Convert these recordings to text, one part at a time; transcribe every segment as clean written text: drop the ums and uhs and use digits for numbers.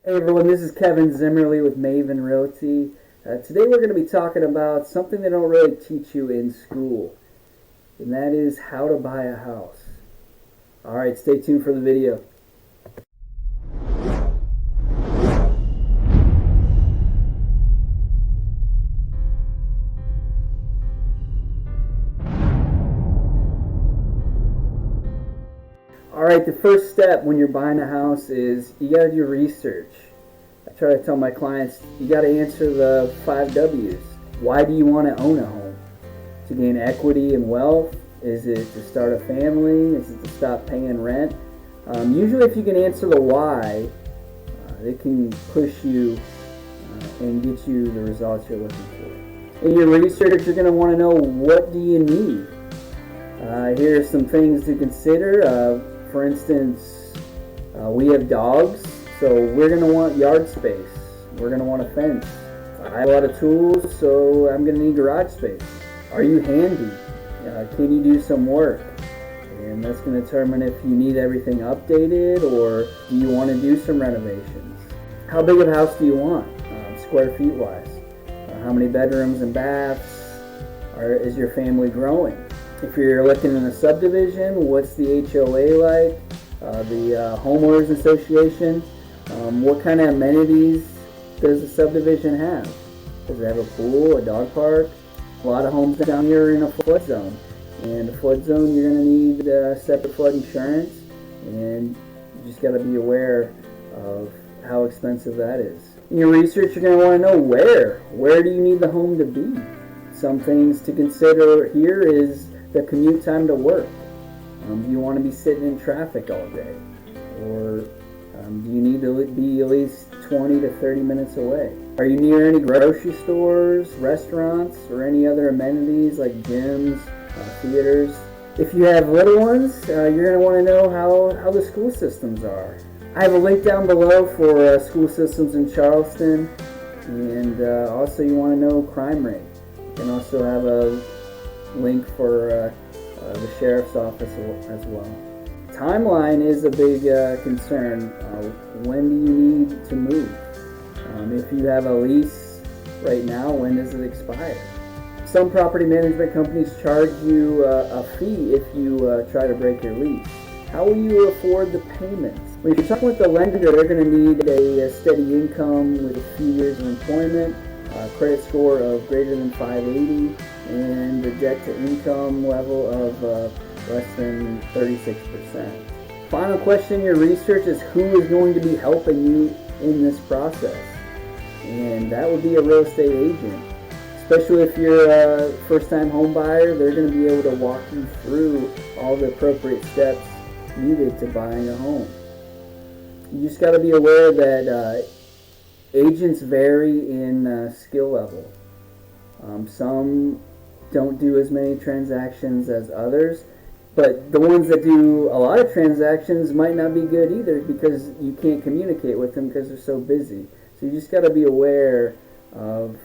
Hey everyone, this is Kevin Zimmerly with Maven Realty. Today we're going to be talking about something they don't really teach you in school, and that is how to buy a house. Alright, stay tuned for the video. Alright, the first step when you're buying a house is you got to do research. I try to tell my clients, you got to answer the 5 W's. Why do you want to own a home? To gain equity and wealth? Is it to start a family? Is it to stop paying rent? Usually if you can answer the why, it can push you and get you the results you're looking for. In your research, you're going to want to know, what do you need? Here are some things to consider. For instance, we have dogs, so we're going to want yard space. We're going to want a fence. I have a lot of tools, so I'm going to need garage space. Are you handy? Can you do some work? And that's going to determine if you need everything updated or do you want to do some renovations. How big of a house do you want, square feet wise? How many bedrooms and baths? Is your family growing? If you're looking in a subdivision, what's the HOA like? The homeowners association? What kind of amenities does the subdivision have? Does it have a pool, a dog park? A lot of homes down here are in a flood zone. And a flood zone, you're going to need separate flood insurance. And you just got to be aware of how expensive that is. In your research, you're going to want to know where. Where do you need the home to be? Some things to consider here is the commute time to work. Do you want to be sitting in traffic all day? Or do you need to be at least 20 to 30 minutes away? Are you near any grocery stores, restaurants, or any other amenities like gyms, theaters? If you have little ones, you're going to want to know how the school systems are. I have a link down below for school systems in Charleston, and also you want to know crime rate. You can also have a link for the sheriff's office as well. Timeline is a big concern. When do you need to move? If you have a lease right now, when does it expire? Some property management companies charge you a fee if you try to break your lease. How will you afford the payments? When you're talking with the lender, they're going to need a steady income with a few years of employment, a credit score of greater than 580, and a debt to income level of less than 36%. Final question in your research is, who is going to be helping you in this process? And that would be a real estate agent. Especially if you're a first-time home buyer, they're going to be able to walk you through all the appropriate steps needed to buying a home. You just got to be aware that agents vary in skill level. Some don't do as many transactions as others, but the ones that do a lot of transactions might not be good either, because you can't communicate with them because they're so busy. So you just got to be aware of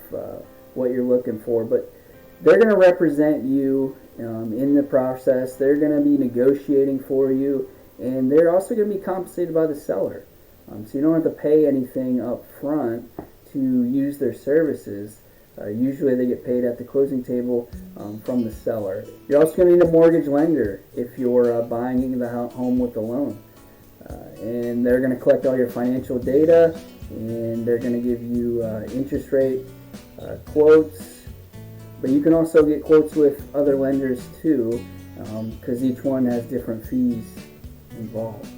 what you're looking for. But they're going to represent you in the process. They're going to be negotiating for you, and they're also going to be compensated by the seller. So you don't have to pay anything up front to use their services. Usually they get paid at the closing table from the seller. You're also going to need a mortgage lender if you're buying the home with a loan. And they're going to collect all your financial data, and they're going to give you interest rate quotes. But you can also get quotes with other lenders too, because each one has different fees involved.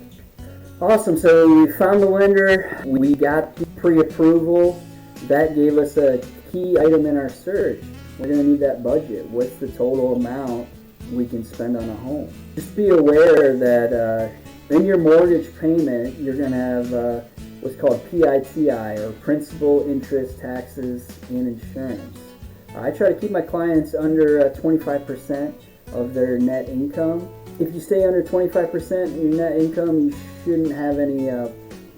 Awesome, so we found the lender, we got the pre-approval. That gave us a key item in our search. We're going to need that budget. What's the total amount we can spend on a home? Just be aware that in your mortgage payment, you're going to have what's called PITI, or principal, interest, taxes, and insurance. I try to keep my clients under 25% of their net income. If you stay under 25% of your net income, you shouldn't have any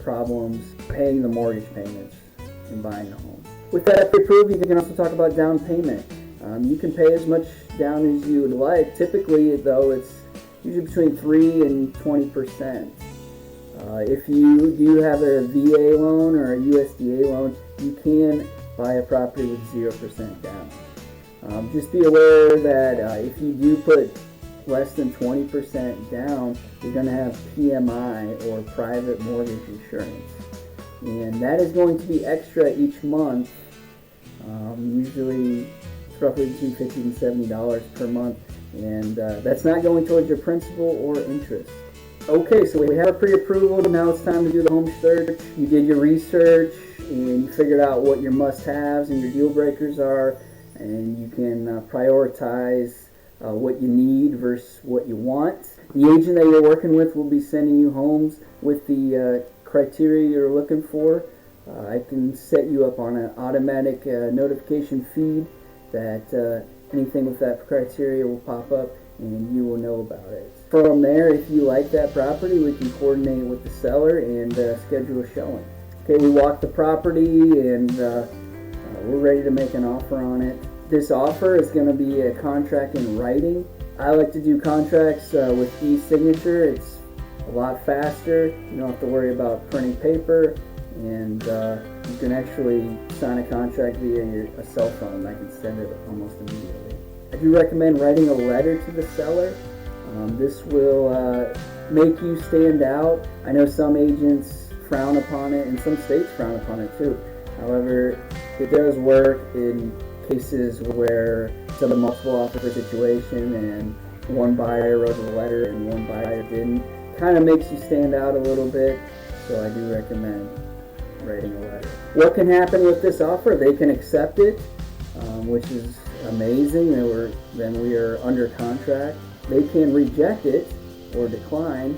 problems paying the mortgage payments and buying a home. With that approved, you can also talk about down payment. You can pay as much down as you would like. Typically, though, it's usually between 3 and 20%. If you do have a VA loan or a USDA loan, you can buy a property with 0% down. Just be aware that if you do put less than 20% down, you're going to have PMI or private mortgage insurance. And that is going to be extra each month. Usually it's roughly between $50 and $70 per month. And that's not going towards your principal or interest. Okay, so we have a pre-approval. Now it's time to do the home search. You did your research and you figured out what your must-haves and your deal breakers are, and you can prioritize what you need versus what you want. The agent that you're working with will be sending you homes with the criteria you're looking for. I can set you up on an automatic notification feed that anything with that criteria will pop up and you will know about it. From there, if you like that property, we can coordinate with the seller and schedule a showing. Okay, we walk the property and we're ready to make an offer on it. This offer is going to be a contract in writing. I like to do contracts with e-signature. It's a lot faster. You don't have to worry about printing paper, and you can actually sign a contract via a cell phone. I can send it almost immediately. I do recommend writing a letter to the seller. This will make you stand out. I know some agents frown upon it, and some states frown upon it too. However, it does work in cases where it's a multiple offer situation and one buyer wrote a letter and one buyer didn't. Kind of makes you stand out a little bit, so I do recommend writing a letter. What can happen with this offer? They can accept it, which is amazing. Then we are under contract. They can reject it or decline,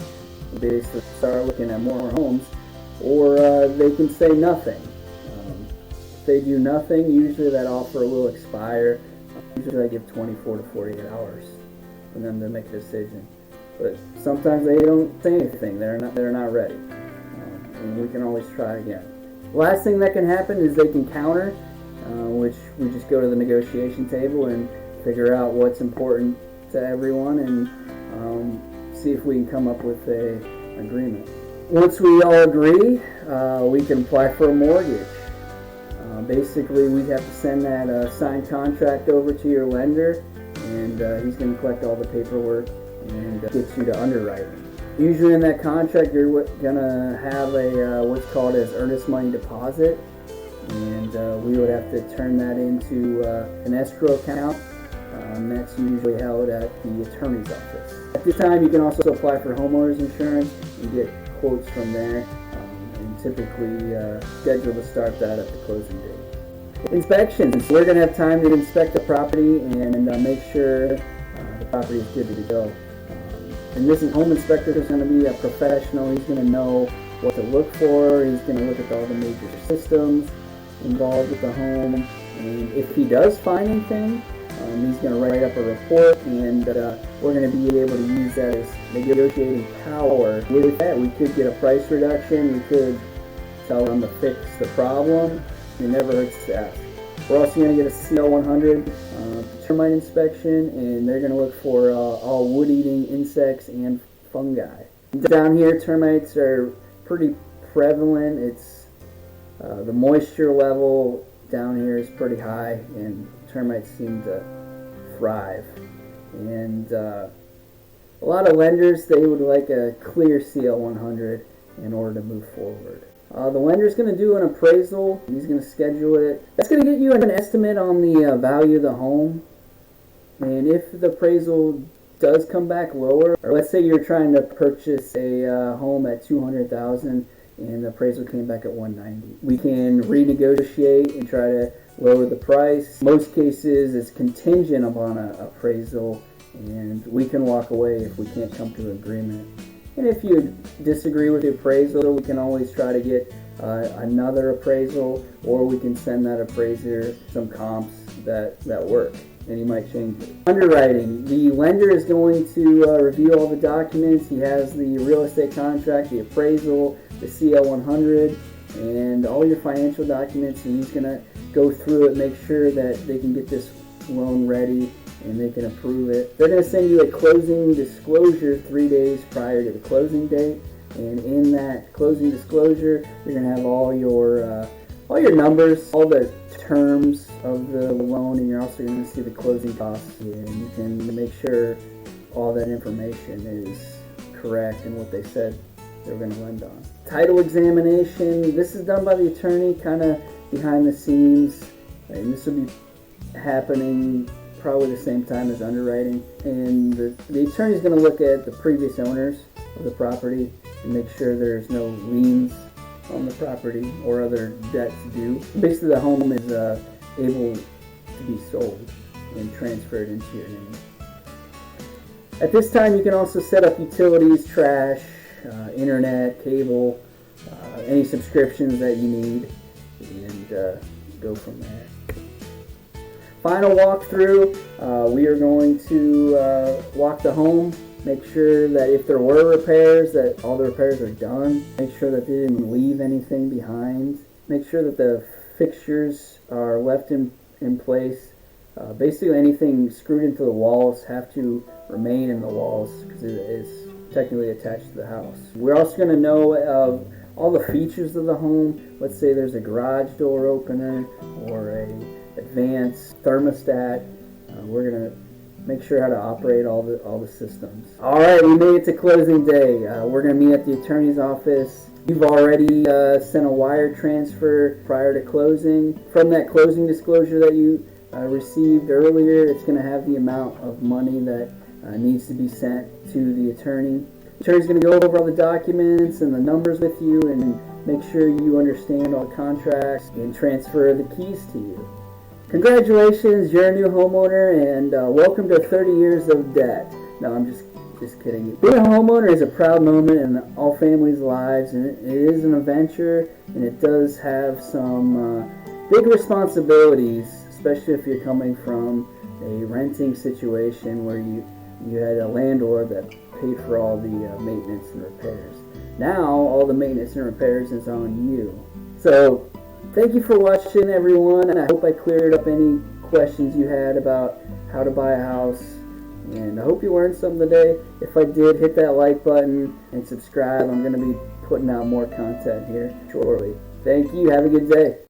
basically start looking at more homes, or they can say nothing. If they do nothing, usually that offer will expire. Usually I give 24 to 48 hours for them to make a decision. But sometimes they don't say anything. They're not ready. And we can always try again. Last thing that can happen is they can counter, which we just go to the negotiation table and figure out what's important to everyone and see if we can come up with an agreement. Once we all agree, we can apply for a mortgage. Basically, we have to send that signed contract over to your lender, and he's going to collect all the paperwork and get you to underwriting. Usually in that contract, you're going to have a what's called as earnest money deposit, and we would have to turn that into an escrow account. That's usually held at the attorney's office. At this time, you can also apply for homeowners insurance and get quotes from there, and typically schedule to start that at the closing date. Inspections. We're going to have time to inspect the property and make sure the property is good to go. And this home inspector is going to be a professional. He's going to know what to look for. He's going to look at all the major systems involved with the home. And if he does find anything, he's going to write up a report, and we're going to be able to use that as negotiating power. With that, we could get a price reduction. We could tell them to fix the problem. It never hurts to ask. We're also going to get a CL100 termite inspection, and they're going to look for all wood-eating insects and fungi. Down here, termites are pretty prevalent. It's the moisture level down here is pretty high, and termites seem to thrive. And a lot of lenders, they would like a clear CL100 in order to move forward. The lender's going to do an appraisal. He's going to schedule it. That's going to get you an estimate on the value of the home. And if the appraisal does come back lower, or let's say you're trying to purchase a home at $200,000 and the appraisal came back at $190,000, we can renegotiate and try to lower the price. Most cases, it's contingent upon an appraisal, and we can walk away if we can't come to an agreement. And if you disagree with the appraisal, we can always try to get another appraisal, or we can send that appraiser some comps that work, and he might change it. Underwriting. The lender is going to review all the documents. He has the real estate contract, the appraisal, the CL100, and all your financial documents, and he's going to go through it, make sure that they can get this loan ready and they can approve it. They're going to send you a closing disclosure 3 days prior to the closing date. And in that closing disclosure, you're going to have all your numbers, all the terms of the loan, and you're also going to see the closing costs. And you can make sure all that information is correct and what they said they were going to lend on. Title examination. This is done by the attorney, kind of behind the scenes, and this will be happening probably the same time as underwriting. And the attorney is going to look at the previous owners of the property and make sure there's no liens on the property or other debts due. Basically, the home is able to be sold and transferred into your name. At this time, you can also set up utilities, trash, internet, cable, any subscriptions that you need, and go from there. Final walkthrough, we are going to walk the home, make sure that if there were repairs, that all the repairs are done, make sure that they didn't leave anything behind, make sure that the fixtures are left in place. Basically anything screwed into the walls have to remain in the walls because it is technically attached to the house. We're also going to know of all the features of the home. Let's say there's a garage door opener or a advanced thermostat. We're going to make sure how to operate all the systems. All right, we made it to closing day. We're going to meet at the attorney's office. You've already sent a wire transfer prior to closing. From that closing disclosure that you received earlier, it's going to have the amount of money that needs to be sent to the attorney. The attorney's going to go over all the documents and the numbers with you and make sure you understand all the contracts and transfer the keys to you. Congratulations, you're a new homeowner, and welcome to 30 years of debt. No, I'm just kidding. Being a homeowner is a proud moment in all families' lives, and it is an adventure, and it does have some big responsibilities, especially if you're coming from a renting situation where you had a landlord that paid for all the maintenance and repairs. Now, all the maintenance and repairs is on you. So, thank you for watching, everyone, and I hope I cleared up any questions you had about how to buy a house. And I hope you learned something today. If I did, hit that like button and subscribe. I'm going to be putting out more content here shortly. Thank you. Have a good day.